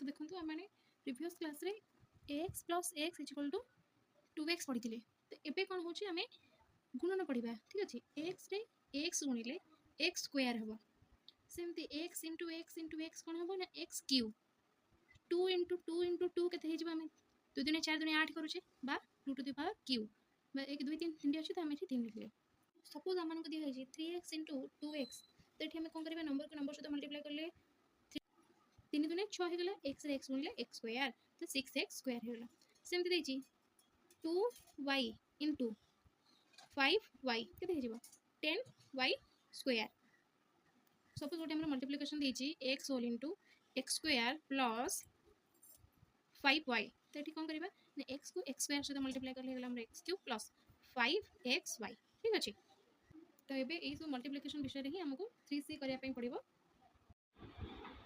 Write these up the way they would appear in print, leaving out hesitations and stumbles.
तो देखो आम प्रीवियस क्लास रे x plus x equal to 2x पढ़ी तो एबे कौन होची आमे गुणन पढ़ा ठीक अच्छे एक्स रे एक्स गुणिले एक्स स्क्वायर हम सेमती एक्स इंटू एक्स कौन हम ना एक्स क्यू 2 के आम 2 दुनिया 4 दुनिया 8 करुचे बा 2 टू द पावर क्यू 1 2 3 3 अच्छे तो आम 3 लिखले सपोज आम को दिखाई 3x इंटू 2x तो ये कौन करें नंबर को नंबर सहित मल्टीप्लाई कर ले 3 दुनिया 6 होगा एक्स रे एक्स गुणिले एक्स स्क्वायर तो 6x स्क्वायर होगा सेमती देखिए 2y इंटू 5y के 10y स्क्वायर सपोज गोटे मल्टीप्लिकेशन देती x whole into x square plus 5y तो ये कौन करवा एक्स को एक्स स्क्वायर सहित मल्टीप्लाई कर एक्स क्यू प्लस 5xy ठीक अच्छे तो ये सब मल्टीप्लिकेशन विषय ही आमको 3c करने पड़ो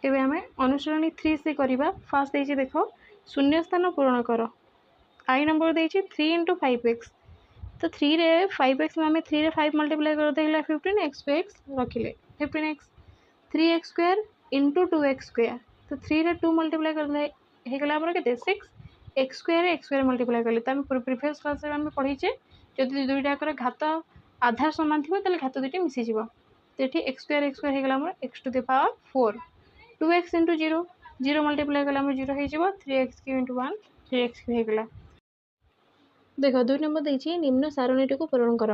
एबे आमे अनुसरणी 3c करवा फास्ट देछि देखो शून्य स्थान पूरण कर आई नंबर देछि 3 इंटू 5x तो 3 रे 5x में आम 3 रे 5 मल्टीप्लाई कर देला 15x पे x रखिले 15x 3x square into 2x square तो 3 रे 2 मल्टीप्लाई कर दे हे गला हमर केते 6 x स्क्वायर मल्टीप्लाई करले त हम प्रीवियस क्लास रे हम पढिचे जदि दुईटा कर घात आधार समान थिबो तले घात दुईटी मिसी जिवो तो एठी x स्क्वायर हे गला हमर x to the power 4 2x into 0 0 multiply कला 0 हो 3x Q into 1 3x Q होगा देख 2 नंबर देखिए निम्न सारणीटी को पूरण कर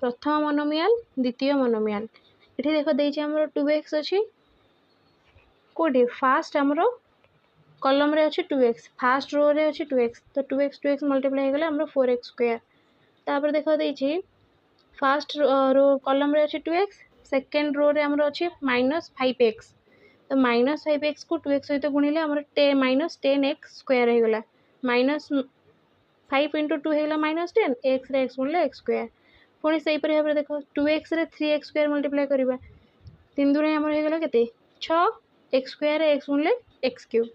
प्रथम मोनोमियल द्वितीय मोनोमियल ये देख देखिए आम 2x अच्छी कौटे फास्ट आमर कलम रे अच्छी 2x फास्ट रो रे अच्छी 2x तो 2x मल्टीप्लाई होगा आम 4x स्क्वायर तापर देख देखिए फास्ट रो कलम रे अच्छी 2x सेकेंड रो रे आमर अच्छी -5x तो -5x को 2x सहित गुणिले आम -10x स्क्वायर होगा -5 इंटू 2 होगा -10 एक्स रे एक्स गुणिले एक्स स्क्वायर पुणी से भाव में देख 2x रे 3x स्क्वायर मल्टीप्लाई करवा 3 दुनिया आम होगा के 6 एक्स स्क्वायर एक्स गुणिले x cube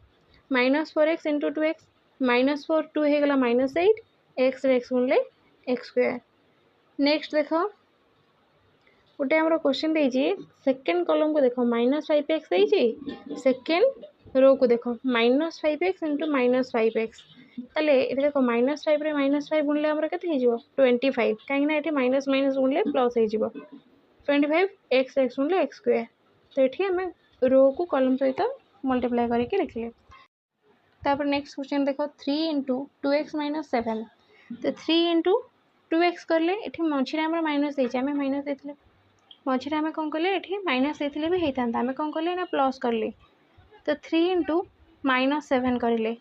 -4x into 2x -4 2 होगा -8 एक्स रे एक्स गुणिले एक्स स्क्वायर नेक्स्ट देख गोटे आम क्वेश्चन देती सेकेंड कलम को देख -5x देती सेकेंड रो को देख -5x इंटू -5x ताले ये देख -5 रे -5 गुणिले आमर केते हो 25 कहीं ये माइनस माइनस गुणिले प्लस हो 25 एक्स एक्स गुणिले एक्स स्क्वायर तो ये आम रो को कलम सहित मल्टीप्लाई करके लिखले तापर नेक्स्ट क्वेश्चन देख 3 इंटू 2x -7 तो 3 इंटू 2x कले ये मझे आम माइनस आम माइनस देते मझे आम कौन कले ये माइनस देते भी होता आम कौन कले ना प्लस कले तो 3 इंटू -7 करें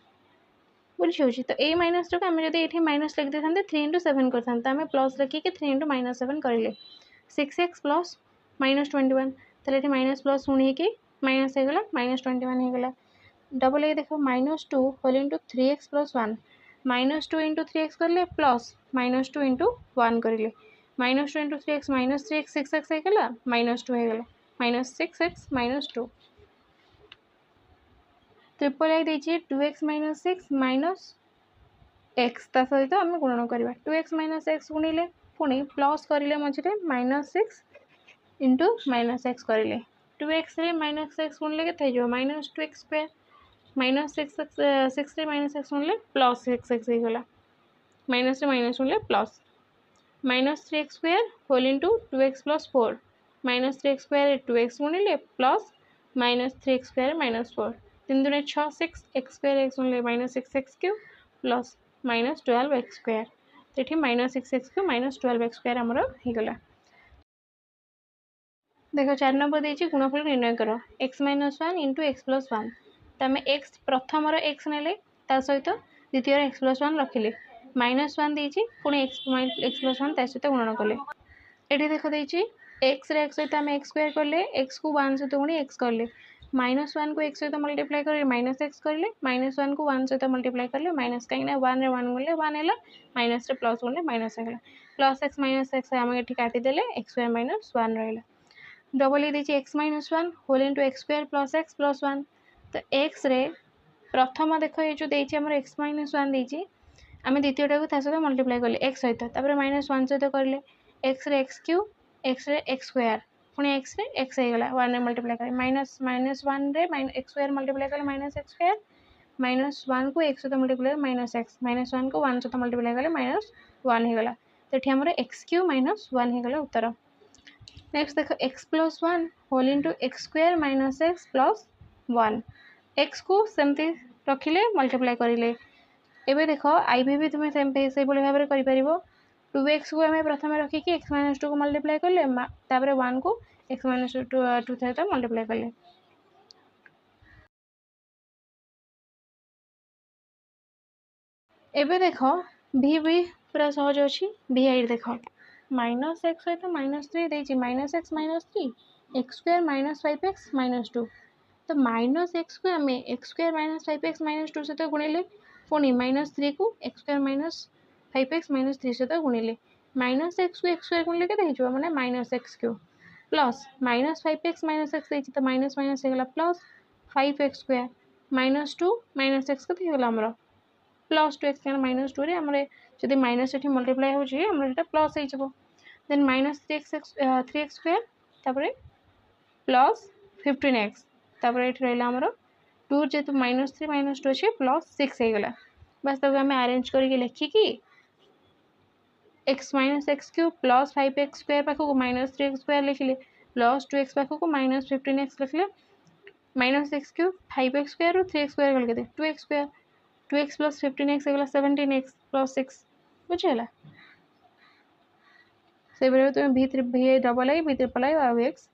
बुझी तो ए माइनस टाक आम जब ये माइनस लिखी था 3 इंटू 7 करते प्लस लिखिक 3 इंटू -7 करें 6x प्लस -21 तो ये माइनस प्लस पुणी माइनस होगा -21 होगा डबल ये देख -2 whole into 3x plus 1 -2 into 3x करें प्लस -2 इंटू 1 करें -2 इंटू 3x -3x 6x होगा -2 होगा -6x -2 ट्रिपल आई देखिए 2x -6 माइनस एक्स सहित आम गुणन करवा 2x -x गुणिले पुणी प्लस करें मझे -6 इंटू -x करें 2x रे -x गुणिले के -2x स्क्वायर -6 रे -x गुणिले प्लस x होगा माइनस रे माइनस गुणिले plus -3x square whole into 2x plus 4 -3x square 2x गुणिले प्लस -3x स्क्वायर -4 3 दुनिया 6 6 एक्स स्क्वायर एक्स गुणिले -6x Q plus -12x square तो ये -6x क्यू -12x स्क्वायर आमर होगा देख 4 नंबर देती गुणफल निर्णय कर x -1 इंटू एक्स प्लस 1 तो आम एक्स प्रथम एक्स ने सहित द्वितीय एक्स प्लस 1 रखिले -1 देती पुणी एक्स प्लस 1 सहित गुणन कले ये देख देखिए एक्स रे एक्स सहित आम एक्स स्क्वायर कले एक्स को 1 सहित गुणी एक्स कले -1 को x सहित मल्टीप्लाई करें -x करें -1 को 1 सहित मल्टीप्लाई करें माइनस कहीं 1 रे 1 गुणिले 1 है माइनस रे प्लस गुणिले माइनस होगा प्लस एक्स माइनस एक्स आम ये काटिदेले एक्स स्क्वायर -1 रहा डबल ये देखिए x -1 whole into x square plus x plus 1 तो एक्स रे प्रथम देख ये जो देखिए आम x -1 देती आम द्वितीयटा को सहित मल्टीप्लाई कले एक्स सहित -1 सहित करें X ray x Q X ray x square पुणी एक्स होगा 1 रे मल्टीप्लाई करें -1 रे एक्स स्क्वायर मल्टीप्लाई करें -x स्क्वायर -1 को x सहित मल्टीप्लाई -x -1 को 1 सहित मल्टीप्लाई कले -1 हो गला तो ये हमर x³ -1 हो गला उत्तर। नेक्स्ट देखो x + 1 whole into x² - x + 1 x को सेमती रखिले मल्टीप्लाई करिले एबे देखो आईवी भी तुम सेम से भाव में कर 2x को आम प्रथम रखिकी x - 2 को मल्टीप्लाई कले 1 को x - 2 सहित मल्टीप्लाई कले। एबे देखो भी पूरा सहज अच्छी भी आई देख -x सहित -3 देछि -x -3 x² - 5x - 2 तो -x को आम x² - 5x - 2 सहित गुणिले पुणी -3 को x² - 5x - 3 सहित गुणिले -x को x² गुणिले के मैंने -x³ प्लस -5x - x देछि तो माइनस माइनस हो प्लस 5x² -2 -x के होगा आमर +2x -2 रे हमरे जदि माइनस एठी मल्टीप्लाई हो जे हमरे एटा प्लस हे जबो देन -3x² तापरे प्लस 15x तापरे एठी रहला हमरो 2 जेतु -3 -2 अछि +6 हे गला बस तब हमें अरेंज करके लिखि कि x - x³ प्लस 5x² पाखो को -3x² लिखिले प्लस 2x पाखो को -15x लिखिले -x³ 5x² और 3x² गल के 2x² 2x plus 15x होगा 17x plus 6 बुझेला से बेले तुम v double I v triple I और x